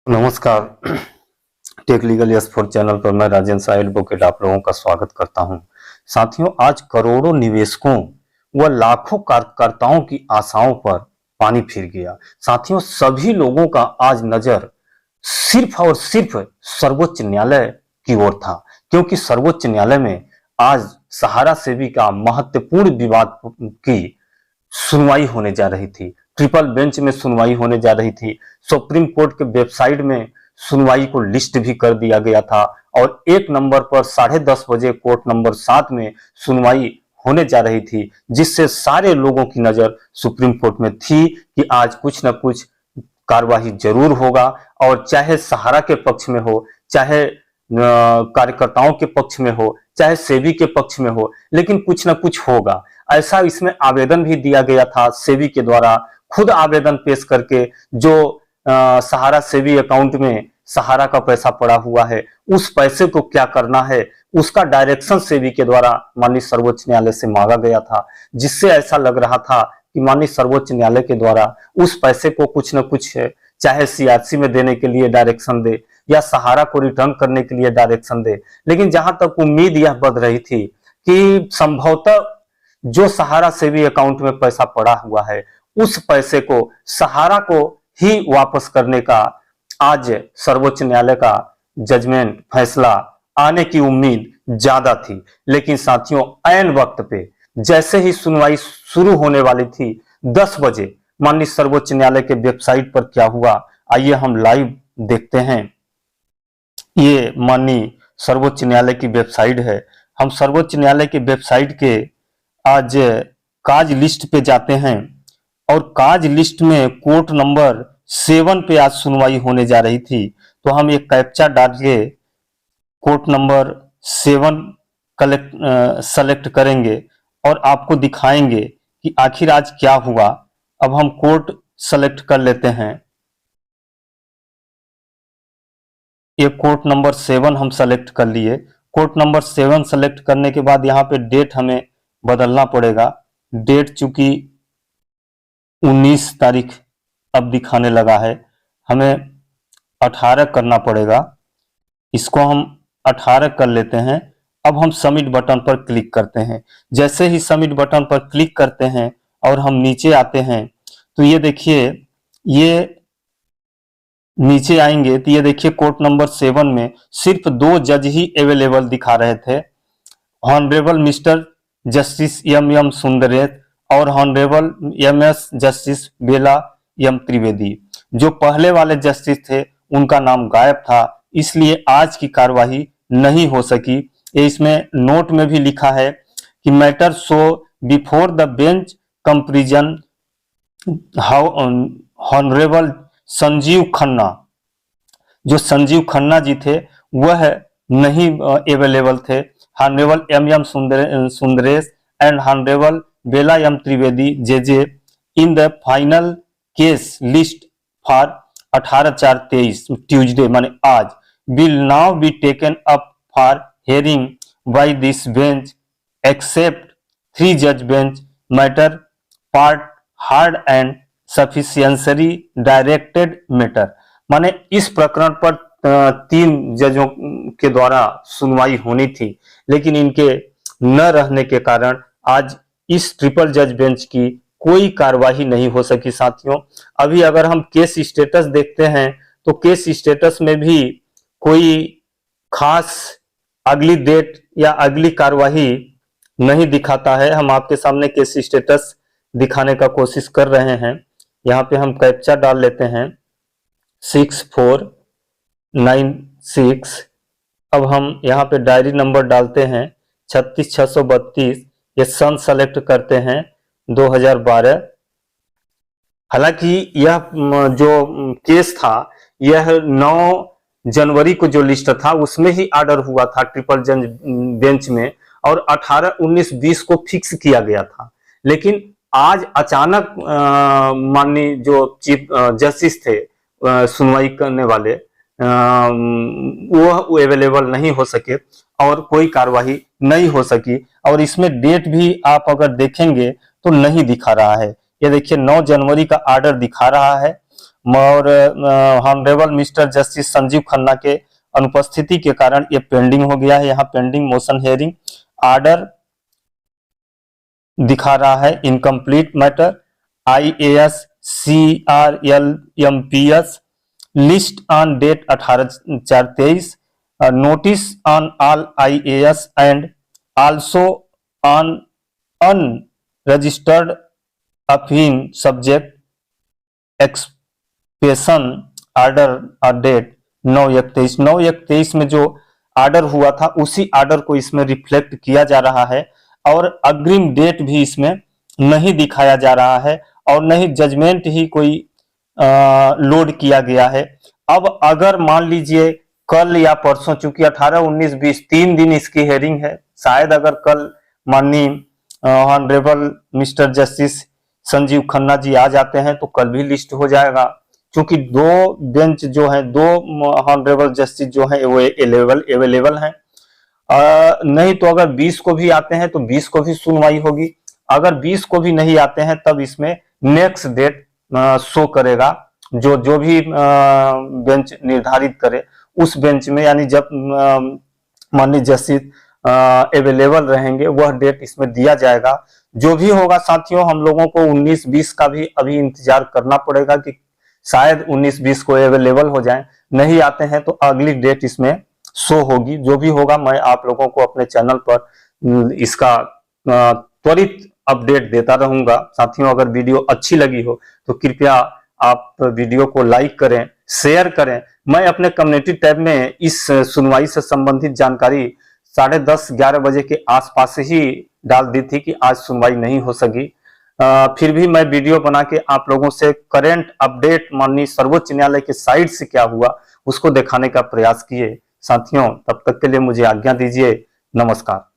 नमस्कार। Tech legal yes four channel पर मैं राजेंद्र साय एडवोकेट आप लोगों का स्वागत करता हूं। साथियों, आज करोड़ों निवेशकों व लाखों कार्यकर्ताओं की आशाओं पर पानी फिर गया। साथियों, सभी लोगों का आज नजर सिर्फ और सिर्फ सर्वोच्च न्यायालय की ओर था, क्योंकि सर्वोच्च न्यायालय में आज सहारा सेवी का महत्वपूर्ण विवाद की सुनवाई होने जा रही थी। ट्रिपल बेंच में सुनवाई होने जा रही थी। सुप्रीम कोर्ट के वेबसाइट में सुनवाई को लिस्ट भी कर दिया गया था और एक नंबर पर 10:30 बजे कोर्ट नंबर 7 में सुनवाई होने जा रही थी, जिससे सारे लोगों की नजर सुप्रीम कोर्ट में थी कि आज कुछ न कुछ कार्यवाही जरूर होगा। और चाहे सहारा के पक्ष में हो, चाहे कार्यकर्ताओं के पक्ष में हो, चाहे सेबी के पक्ष में हो, लेकिन कुछ न कुछ होगा। ऐसा इसमें आवेदन भी दिया गया था सेबी के द्वारा, खुद आवेदन पेश करके जो सहारा सेबी अकाउंट में सहारा का पैसा पड़ा हुआ है, उस पैसे को क्या करना है, उसका डायरेक्शन सेबी के द्वारा माननीय सर्वोच्च न्यायालय से मांगा गया था, जिससे ऐसा लग रहा था कि माननीय सर्वोच्च न्यायालय के द्वारा उस पैसे को कुछ न कुछ चाहे सीआरसी में देने के लिए डायरेक्शन दे या सहारा को रिटर्न करने के लिए डायरेक्शन दे। लेकिन जहां तक उम्मीद यह बढ़ रही थी कि संभवतः जो सहारा सेवी अकाउंट में पैसा पड़ा हुआ है, उस पैसे को सहारा को ही वापस करने का आज सर्वोच्च न्यायालय का जजमेंट फैसला आने की उम्मीद ज्यादा थी। लेकिन साथियों, ऐन वक्त पे जैसे ही सुनवाई शुरू होने वाली थी 10 बजे माननीय सर्वोच्च न्यायालय के वेबसाइट पर क्या हुआ, आइए हम लाइव देखते हैं। ये माननीय सर्वोच्च न्यायालय की वेबसाइट है। हम सर्वोच्च न्यायालय के वेबसाइट के आज काज लिस्ट पे जाते हैं और काज लिस्ट में कोर्ट नंबर 7 पे आज सुनवाई होने जा रही थी। तो हम एक कैप्चा डाल के कोर्ट नंबर 7 सेलेक्ट करेंगे और आपको दिखाएंगे कि आखिर आज क्या हुआ। अब हम कोर्ट सेलेक्ट कर लेते हैं। ये कोर्ट नंबर 7 हम सेलेक्ट कर लिए। कोर्ट नंबर 7 सेलेक्ट करने के बाद यहाँ पे डेट हमें बदलना पड़ेगा। डेट चूंकि 19 तारीख अब दिखाने लगा है, हमें 18 करना पड़ेगा। इसको हम 18 कर लेते हैं। अब हम सबमिट बटन पर क्लिक करते हैं। जैसे ही सबमिट बटन पर क्लिक करते हैं और हम नीचे आते हैं तो ये देखिए, ये नीचे आएंगे तो ये देखिए कोर्ट नंबर 7 में सिर्फ 2 जज ही अवेलेबल दिखा रहे थे, honourable mister justice M Sundaresh और honourable MS justice Bela M Trivedi. जो पहले वाले जस्टिस थे उनका नाम गायब था, इसलिए आज की कार्यवाही नहीं हो सकी। ये इसमें नोट में भी लिखा है कि matter so before the bench comprising how honourable Sanjiv Khanna, जो संजीव खन्ना जी थे वह नहीं अवेलेबल थे। Honourable M Sundresh and honourable Bela M Trivedi J in the final case list for 18/4/23 Tuesday माने आज will now be taken up for hearing by this bench except 3 जज bench matter part heard and specifically directed matter. माने इस प्रकरण पर 3 जजों के द्वारा सुनवाई होनी थी, लेकिन इनके न रहने के कारण आज इस ट्रिपल जज बेंच की कोई कार्यवाही नहीं हो सकी। साथियों, अभी अगर हम केस स्टेटस देखते हैं तो केस स्टेटस में भी कोई खास अगली डेट या अगली कार्यवाही नहीं दिखाता है। हम आपके सामने केस स्टेटस दिखाने का कोशिश कर रहे हैं। यहाँ पे हम कैप्चा डाल लेते हैं 6496। अब हम यहाँ पे डायरी नंबर डालते हैं 36632। ये सन सेलेक्ट करते हैं 2012। हालांकि यह जो केस था यह 9 जनवरी को जो लिस्ट था उसमें ही ऑर्डर हुआ था ट्रिपल जज बेंच में, और 18, 19, 20 को फिक्स किया गया था। लेकिन आज अचानक माननीय जो चीफ जस्टिस थे सुनवाई करने वाले, वो अवेलेबल नहीं हो सके और कोई कार्यवाही नहीं हो सकी। और इसमें डेट भी आप अगर देखेंगे तो नहीं दिखा रहा है। ये देखिए 9 जनवरी का ऑर्डर दिखा रहा है और honourable mister justice Sanjiv Khanna के अनुपस्थिति के कारण ये पेंडिंग हो गया है। यहाँ पेंडिंग मोशन हेयरिंग ऑर्डर दिखा रहा है incomplete matter. IAS CRLMPS list on date 18/4/23 notice on all IAS and also on unregistered offending subject expression order date 9/1/23। 9/1/23 में जो ऑर्डर हुआ था उसी ऑर्डर को इसमें रिफ्लेक्ट किया जा रहा है और अग्रिम डेट भी इसमें नहीं दिखाया जा रहा है और नहीं जजमेंट ही कोई लोड किया गया है। अब अगर मान लीजिए कल या परसों, चूंकि 18, 19, 20 3 दिन इसकी हेयरिंग है, शायद अगर कल माननीय honourable mister justice Sanjiv Khanna ji आ जाते हैं तो कल भी लिस्ट हो जाएगा, क्योंकि 2 बेंच जो है, 2 ऑनरेबल जस्टिस जो है वो अवेलेबल हैं। नहीं तो अगर 20 को भी आते हैं तो 20 को भी सुनवाई होगी। अगर 20 को भी नहीं आते हैं तब इसमें नेक्स्ट डेट शो करेगा, जो भी बेंच निर्धारित करे उस बेंच में, यानी जब माननीय जस्टिस अवेलेबल रहेंगे वह डेट इसमें दिया जाएगा। जो भी होगा साथियों, हम लोगों को 19-20 का भी अभी इंतजार करना पड़ेगा कि शायद 19-20 को अवेलेबल हो जाए। नहीं आते हैं तो अगली डेट इसमें शो होगी। जो भी होगा मैं आप लोगों को अपने चैनल पर इसका त्वरित अपडेट देता रहूंगा। साथियों, अगर वीडियो अच्छी लगी हो तो कृपया आप वीडियो को लाइक करें, शेयर करें। मैं अपने कम्युनिटी टैब में इस सुनवाई से संबंधित जानकारी 10:30-11 बजे के आसपास ही डाल दी थी कि आज सुनवाई नहीं हो सकी। फिर भी मैं वीडियो बना के आप लोगों से करंट अपडेट माननीय सर्वोच्च न्यायालय के साइड से क्या हुआ उसको दिखाने का प्रयास किए। साथियों, तब तक के लिए मुझे आज्ञा दीजिए। नमस्कार।